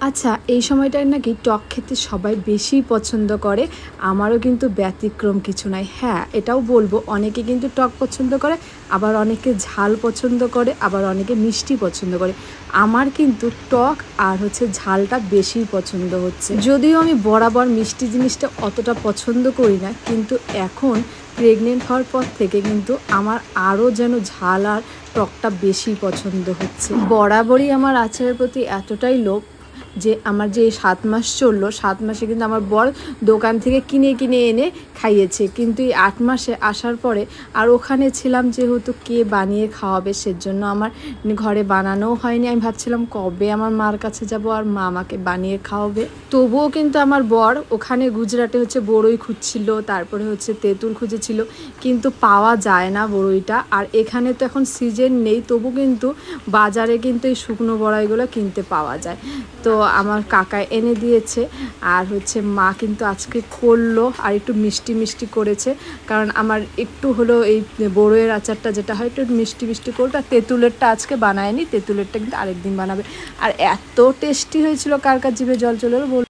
আচ্ছা, এই সময়টায় নাকি টক খেতে সবাই বেশি পছন্দ করে। আমারও কিন্তু ব্যতিক্রম কিছু নাই। হ্যাঁ, এটাও বলবো অনেকে কিন্তু টক পছন্দ করে, আবার অনেকে ঝাল পছন্দ করে, আবার অনেকে মিষ্টি পছন্দ করে। আমার কিন্তু টক আর ঝালটা বেশি পছন্দ হচ্ছে। যদিও আমি বরাবর মিষ্টি জিনিসটা অতটা পছন্দ করি না, কিন্তু এখন প্রেগনেন্ট হওয়ার পর থেকে কিন্তু আমার আরও যেন ঝাল আর টকটা বেশি পছন্দ হচ্ছে। বরাবরই আমার আচারের প্রতি এতটাই লোভ যে আমার যে 7 মাস চললো, 7 মাসে কিন্তু আমার বর দোকান থেকে কিনে কিনে এনে খাইয়েছে, কিন্তু এই 8 মাসে আসার পরে আর ওখানে ছিলাম যেহেতু কে বানিয়ে খাওয়াবে, সেজন্য আমার ঘরে বানানোও হয়নি। আমি ভাবছিলাম কবে আমার মার কাছে যাব আর মা আমাকে বানিয়ে খাওয়াবে। তবুও কিন্তু আমার বর ওখানে গুজরাটে বড়ই খুঁজছিল, তারপরে তেঁতুল খুঁজেছিল, কিন্তু পাওয়া যায় না বড়ইটা। আর এখানে তো এখন সিজন নেই, তবু কিন্তু বাজারে কিন্তু এই শুকনো বড়াইগুলো কিনতে পাওয়া যায়। তো আমার কাকা এনে দিয়েছে, আর মা কিন্তু আজকে করলো আর একটু মিষ্টি মিষ্টি করেছে, কারণ আমার একটু হলো এই বড়ইয়ের আচারটা যেটা হয় একটু মিষ্টি মিষ্টি করলো। আর তেঁতুলেরটা আজকে বানায়নি, তেঁতুলেরটা কিন্তু আরেকদিন বানাবে। আর এত টেস্টি হয়েছিল, কার কার জিভে জল চলে এলো।